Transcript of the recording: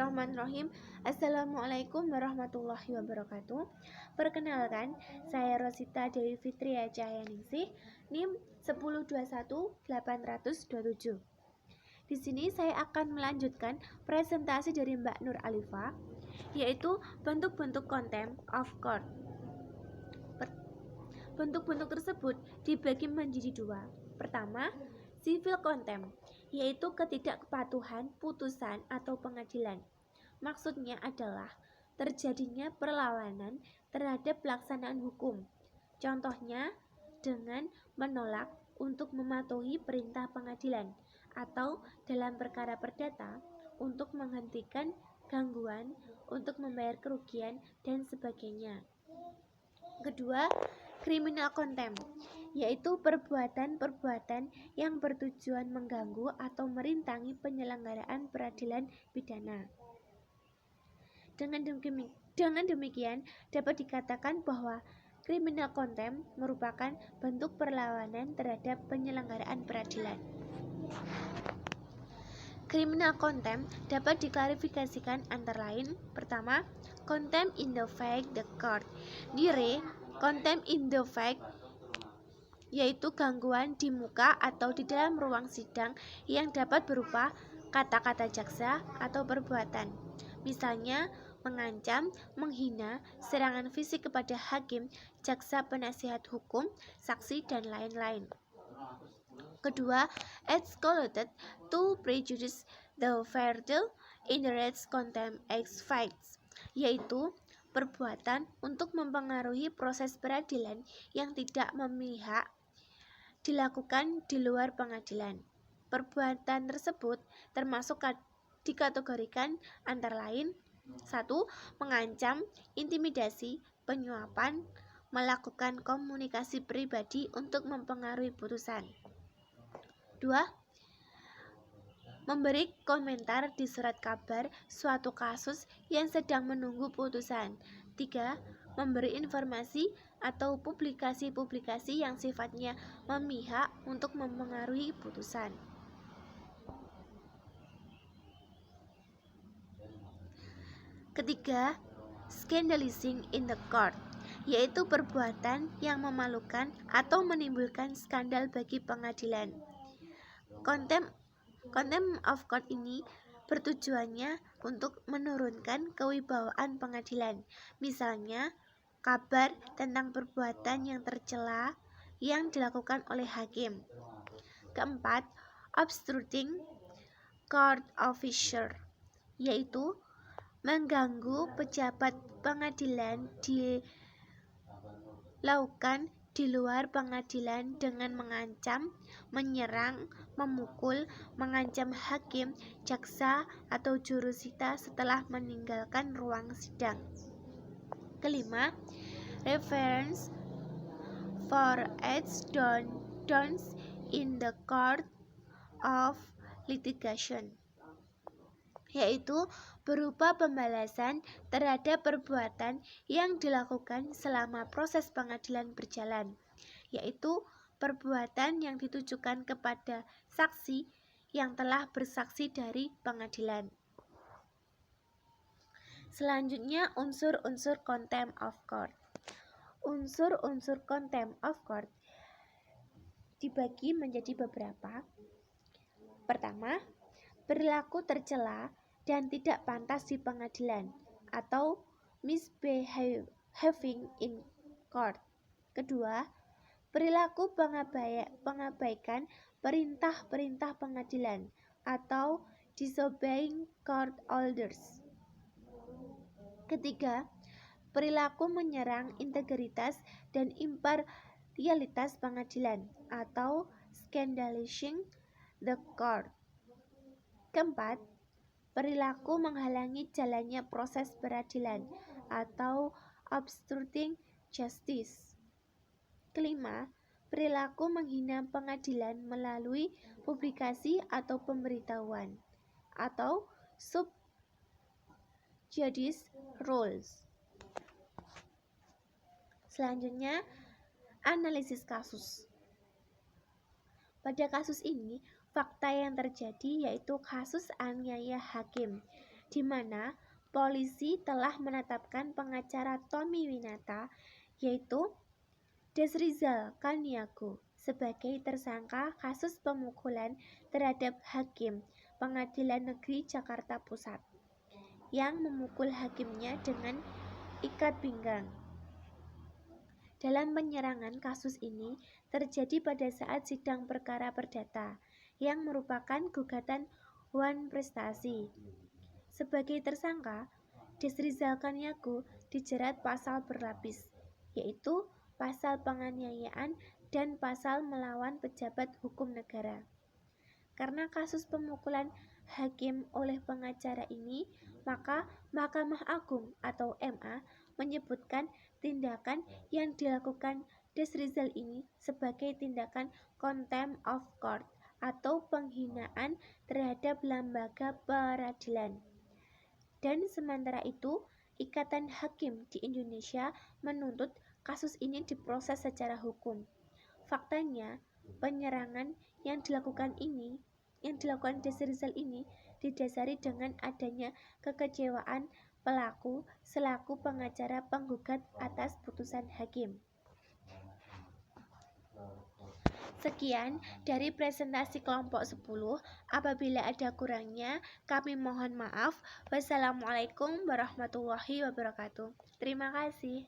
Bismillahirrahmanirrahim. Assalamualaikum warahmatullahi wabarakatuh. Perkenalkan, saya Rosita Dewi Fitria Cahyaningsih, NIM 1021827. Di sini saya akan melanjutkan presentasi dari Mbak Nur Alifa, yaitu bentuk-bentuk contempt of court. Bentuk-bentuk tersebut dibagi menjadi dua. Pertama, civil contempt, yaitu ketidakpatuhan putusan atau pengadilan. Maksudnya adalah terjadinya perlawanan terhadap pelaksanaan hukum. Contohnya dengan menolak untuk mematuhi perintah pengadilan, atau dalam perkara perdata untuk menghentikan gangguan, untuk membayar kerugian, dan sebagainya. Kedua, criminal contempt, yaitu perbuatan-perbuatan yang bertujuan mengganggu atau merintangi penyelenggaraan peradilan pidana. Dengan demikian, dapat dikatakan bahwa criminal contempt merupakan bentuk perlawanan terhadap penyelenggaraan peradilan. Criminal contempt dapat diklarifikasikan antara lain: pertama, contempt in the fact the court. Dire, contempt in the fact, yaitu gangguan di muka atau di dalam ruang sidang yang dapat berupa kata-kata jaksa atau perbuatan, misalnya mengancam, menghina, serangan fisik kepada hakim, jaksa penasihat hukum, saksi, dan lain-lain. Kedua, excluded to prejudice the verdict in the res contempt ex facts, yaitu perbuatan untuk mempengaruhi proses peradilan yang tidak memihak dilakukan di luar pengadilan. Perbuatan tersebut termasuk dikategorikan antara lain: 1. Mengancam, intimidasi, penyuapan, melakukan komunikasi pribadi untuk mempengaruhi putusan. 2. Memberi komentar di surat kabar suatu kasus yang sedang menunggu putusan. 3. Memberi informasi atau publikasi-publikasi yang sifatnya memihak untuk mempengaruhi putusan. Ketiga, scandalizing in the court, yaitu perbuatan yang memalukan atau menimbulkan skandal bagi pengadilan. Contempt of court ini bertujuannya untuk menurunkan kewibawaan pengadilan, misalnya kabar tentang perbuatan yang tercela yang dilakukan oleh hakim. Keempat, obstructing court officer, yaitu mengganggu pejabat pengadilan dilakukan di luar pengadilan dengan mengancam, menyerang, memukul, mengancam hakim, jaksa, atau jurusita setelah meninggalkan ruang sidang. Kelima, reference for acts don'ts in the court of litigation, yaitu berupa pembalasan terhadap perbuatan yang dilakukan selama proses pengadilan berjalan, yaitu perbuatan yang ditujukan kepada saksi yang telah bersaksi dari pengadilan. Selanjutnya, unsur-unsur contempt of court. Unsur-unsur contempt of court dibagi menjadi beberapa. Pertama, perilaku tercela dan tidak pantas di pengadilan atau misbehaving in court. Kedua, perilaku pengabaikan perintah-perintah pengadilan atau disobeying court orders. Ketiga, perilaku menyerang integritas dan imparsialitas pengadilan atau scandalizing the court. Keempat, perilaku menghalangi jalannya proses peradilan atau obstructing justice. Kelima, perilaku menghina pengadilan melalui publikasi atau pemberitahuan atau sub judice rules. Selanjutnya, analisis kasus. Pada kasus ini, fakta yang terjadi yaitu kasus aniaya hakim di mana polisi telah menetapkan pengacara Tommy Winata, yaitu Desrizal Caniago, sebagai tersangka kasus pemukulan terhadap Hakim Pengadilan Negeri Jakarta Pusat yang memukul hakimnya dengan ikat pinggang. Dalam penyerangan kasus ini terjadi pada saat sidang perkara perdata yang merupakan gugatan wan prestasi. Sebagai tersangka, Desrizal Caniago dijerat pasal berlapis, yaitu pasal penganiayaan dan pasal melawan pejabat hukum negara. Karena kasus pemukulan hakim oleh pengacara ini, maka Mahkamah Agung atau MA menyebutkan tindakan yang dilakukan Desrizal ini sebagai tindakan contempt of court atau penghinaan terhadap lembaga peradilan. Dan sementara itu, Ikatan Hakim di Indonesia menuntut kasus ini diproses secara hukum. Faktanya, penyerangan yang dilakukan Desrizal ini didasari dengan adanya kekecewaan pelaku selaku pengacara penggugat atas putusan hakim. Sekian dari presentasi kelompok 10. Apabila ada kurangnya, kami mohon maaf. Wassalamualaikum warahmatullahi wabarakatuh. Terima kasih.